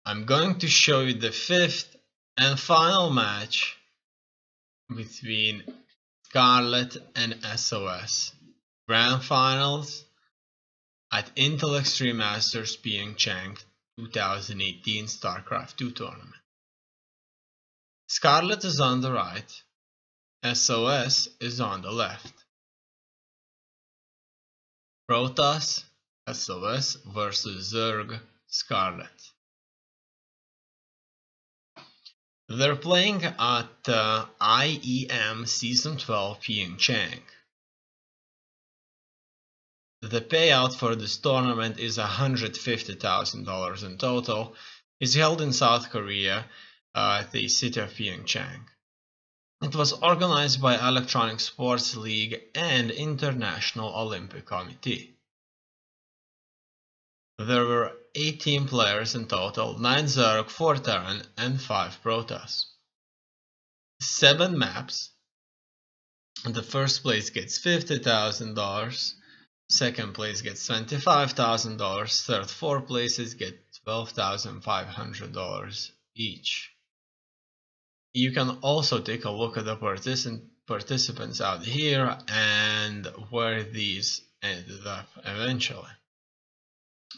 I'm going to show you the fifth and final match between Scarlett and s0s. Grand Finals at Intel Extreme Masters PyeongChang 2018 Starcraft 2 tournament. Scarlett is on the right, s0s is on the left. Protoss, s0s versus Zerg, Scarlett. They're playing at IEM Season 12 PyeongChang. The payout for this tournament is $150,000 in total. It's held in South Korea at the city of PyeongChang. It was organized by Electronic Sports League and International Olympic Committee. There were 18 players in total, 9 Zerg, 4 Terran, and 5 Protoss. 7 maps. The first place gets $50,000. Second place gets $25,000. Third, 4 places get $12,500 each. You can also take a look at the participants out here and where these ended up eventually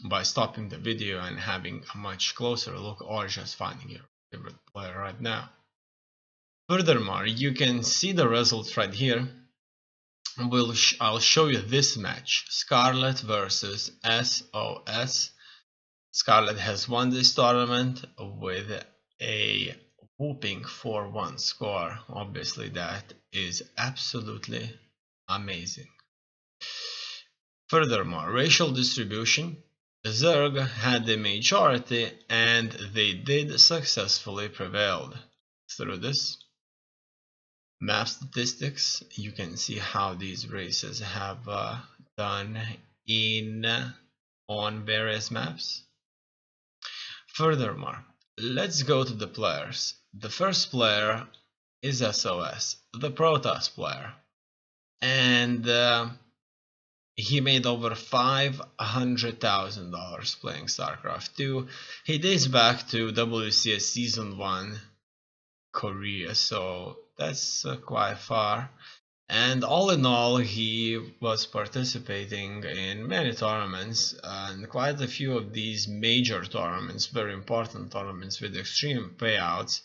by stopping the video and having a much closer look, or just finding your favorite player right now. Furthermore, you can see the results right here. I'll show you this match, Scarlett versus s0s. Scarlett has won this tournament with a whooping 4-1 score. Obviously that is absolutely amazing. Furthermore, racial distribution, Zerg had the majority and they did successfully prevail through this. Map statistics, you can see how these races have done on various maps. Furthermore, let's go to the players. The first player is s0s, the Protoss player, and he made over $500,000 playing Starcraft 2. He dates back to WCS Season 1 Korea, so that's quite far. And all in all, he was participating in many tournaments, and quite a few of these major tournaments, very important tournaments with extreme payouts,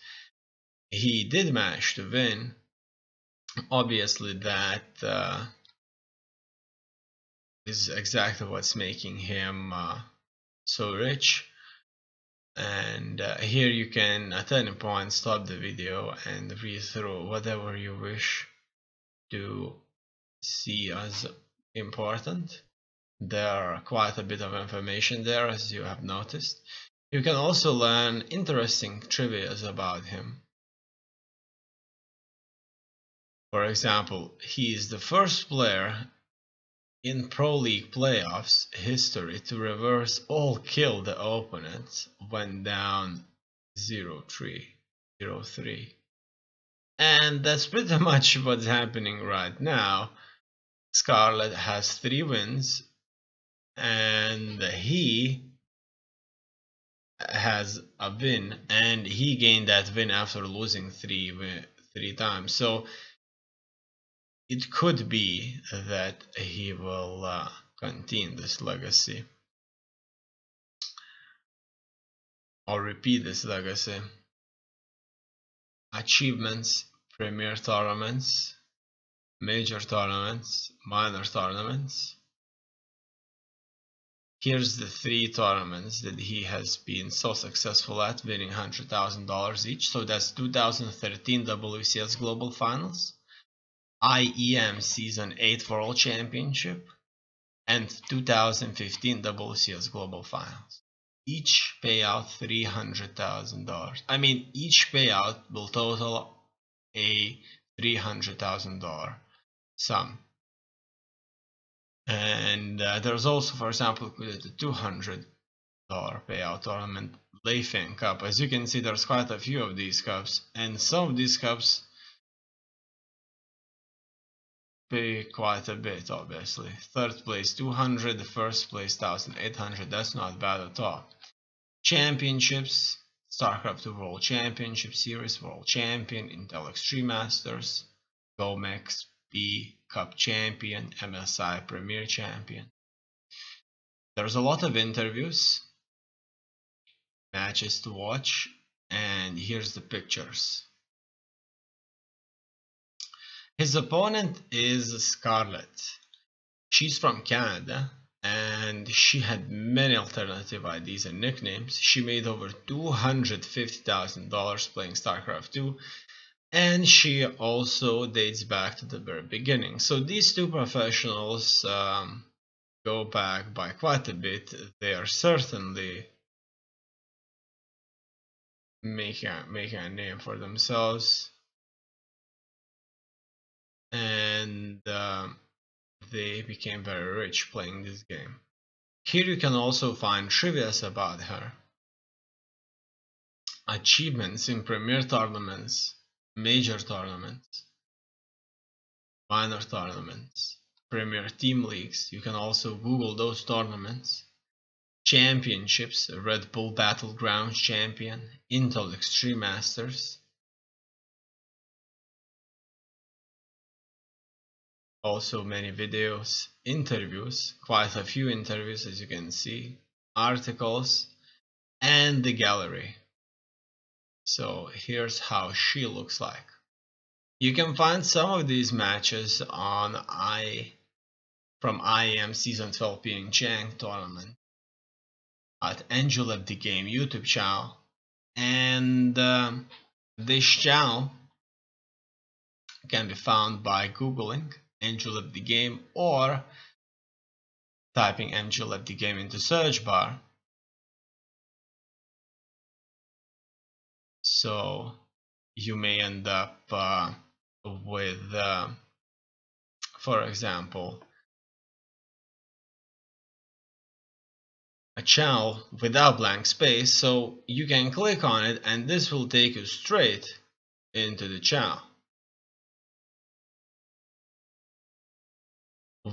he did manage to win. Obviously that is exactly what's making him so rich. And here you can at any point stop the video and read through whatever you wish to see as important. There are quite a bit of information there, as you have noticed. You can also learn interesting trivia about him. For example, he is the first player in Pro League playoffs history to reverse all kill the opponents when down 0-3. And that's pretty much what's happening right now. Scarlett has 3 wins and he has a win, and he gained that win after losing 3 times. So it could be that he will continue this legacy or repeat this legacy. Achievements, premier tournaments, major tournaments, minor tournaments. Here's the 3 tournaments that he has been so successful at, winning $100,000 each. So that's 2013 WCS Global Finals, IEM Season 8 World Championship, and 2015 WCS Global Finals. Each payout $300,000. I mean, each payout will total a $300,000 sum. And there's also, for example, the $200 payout tournament, Blackpink Cup. As you can see, there's quite a few of these cups, and some of these cups pay quite a bit, obviously. Third place 200, the first place 1,800. That's not bad at all. Championships, Starcraft World Championship Series World Champion, Intel Extreme Masters, GOMEX B Cup Champion, MSI Premier Champion. There's a lot of interviews, matches to watch, and here's the pictures. His opponent is Scarlett. She's from Canada, and she had many alternative IDs and nicknames. She made over $250,000 playing StarCraft 2, and she also dates back to the very beginning. So these two professionals go back by quite a bit. They are certainly making a name for themselves, and they became very rich playing this game. Here you can also find trivia about her. Achievements in premier tournaments, major tournaments, minor tournaments, premier team leagues. You can also Google those tournaments. Championships, Red Bull Battlegrounds Champion, Intel Extreme Masters. Also many videos, interviews, quite a few interviews as you can see, articles, and the gallery. So here's how she looks like. You can find some of these matches on from IEM Season 12 PyeongChang tournament at AndYouLeftTHeGAme YouTube channel, and this channel can be found by googling AndYouLeftTHeGAme or typing AndYouLeftTHeGAme into search bar. So you may end up with, for example, a channel without blank space, so you can click on it and this will take you straight into the channel.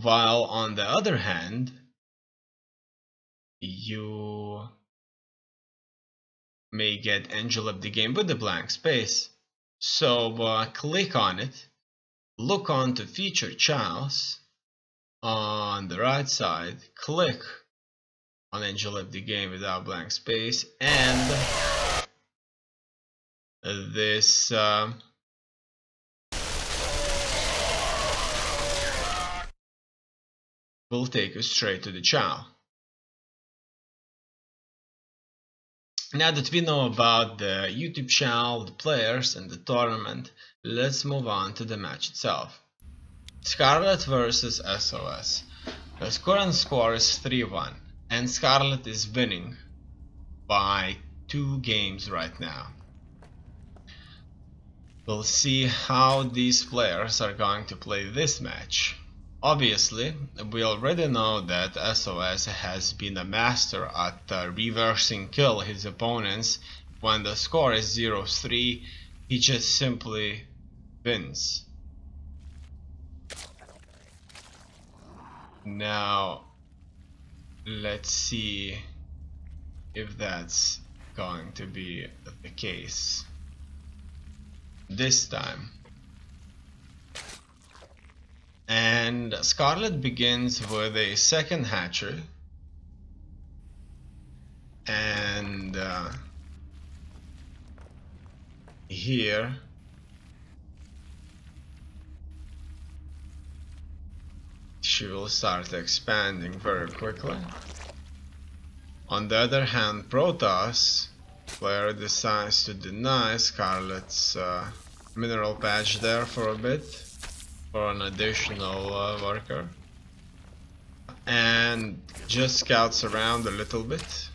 While on the other hand, you may get AndYouLeftTHeGAme with the blank space. So click on it, look on to featured channels on the right side, click on AndYouLeftTHeGAme without blank space, and this will take you straight to the channel. Now that we know about the YouTube channel, the players, and the tournament, let's move on to the match itself. Scarlett versus s0s. The current score is 3-1, and Scarlett is winning by 2 games right now. We'll see how these players are going to play this match. Obviously, we already know that s0s has been a master at reversing kill his opponents. When the score is 0-3, he just simply wins. Now, let's see if that's going to be the case this time. And Scarlett begins with a second hatchery, and here she will start expanding very quickly. On the other hand, Protoss player decides to deny Scarlett's mineral patch there for a bit, for an additional worker, and just scouts around a little bit.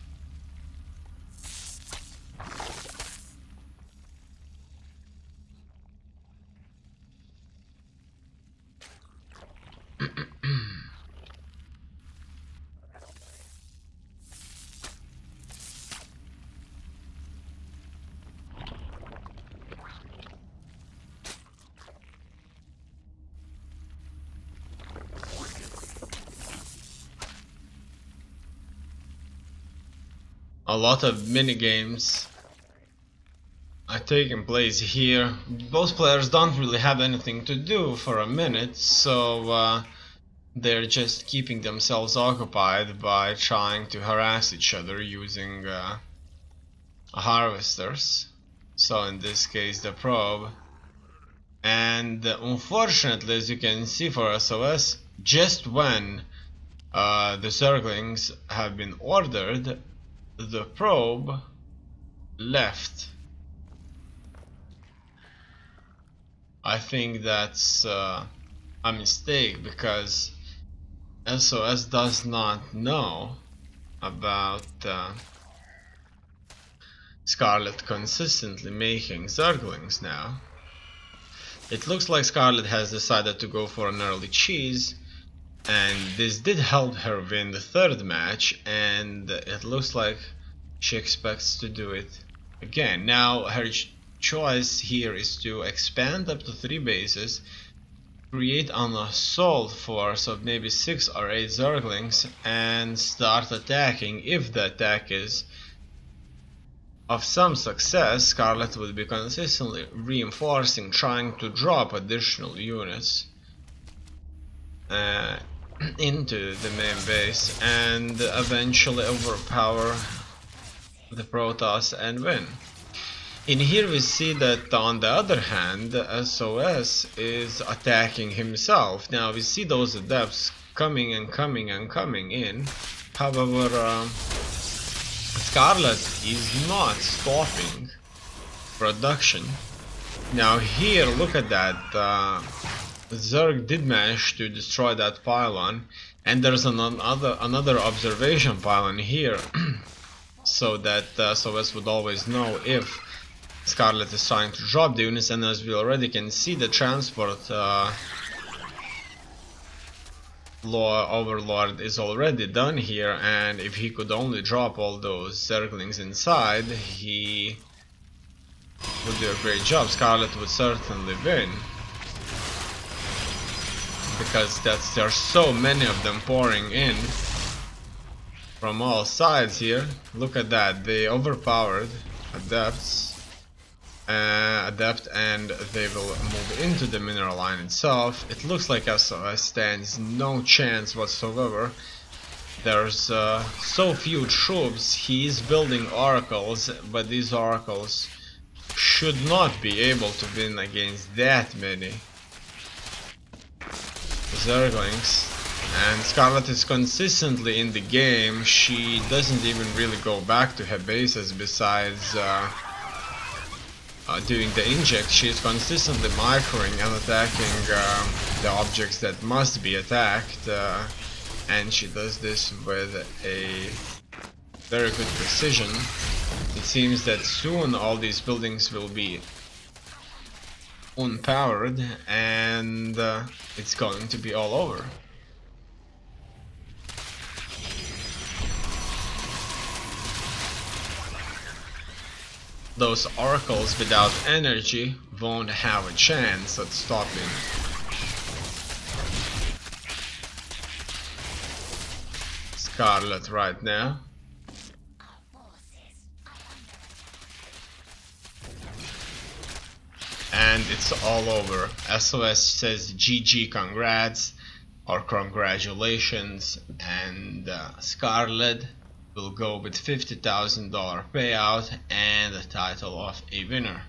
A lot of mini games are taking place here. Both players don't really have anything to do for a minute, so they're just keeping themselves occupied by trying to harass each other using harvesters. So in this case the probe. And unfortunately, as you can see for s0s, just when the Zerglings have been ordered, the probe left. I think that's a mistake, because s0s does not know about Scarlett consistently making Zerglings now. It looks like Scarlett has decided to go for an early cheese, and this did help her win the third match, and it looks like she expects to do it again. Now her choice here is to expand up to 3 bases, create an assault force of maybe 6 or 8 Zerglings, and start attacking. If the attack is of some success, Scarlett will be consistently reinforcing, trying to drop additional units into the main base and eventually overpower the Protoss and win. In here we see that on the other hand, s0s is attacking himself. Now we see those adepts coming and coming and coming in. However, Scarlett is not stopping production. Now here, look at that. Zerg did manage to destroy that pylon, and there's another observation pylon here, so that s0s would always know if Scarlett is trying to drop the units. And as we already can see, the transport Overlord is already done here, and if he could only drop all those Zerglings inside, he would do a great job. Scarlett would certainly win, because there are so many of them pouring in from all sides here. Look at that, they overpowered Adept, and they will move into the mineral line itself. It looks like s0s stands no chance whatsoever. There's so few troops. He is building oracles, but these oracles should not be able to win against that many Zerglings. And Scarlett is consistently in the game. She doesn't even really go back to her bases besides doing the inject. She is consistently microing and attacking the objects that must be attacked, and she does this with a very good precision. It seems that soon all these buildings will be unpowered, and it's going to be all over. Those oracles without energy won't have a chance at stopping Scarlett right now. And it's all over. s0s says GG, congrats, or congratulations, and Scarlett will go with $50,000 payout and the title of a winner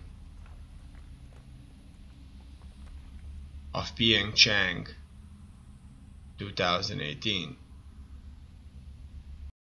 of PyeongChang 2018.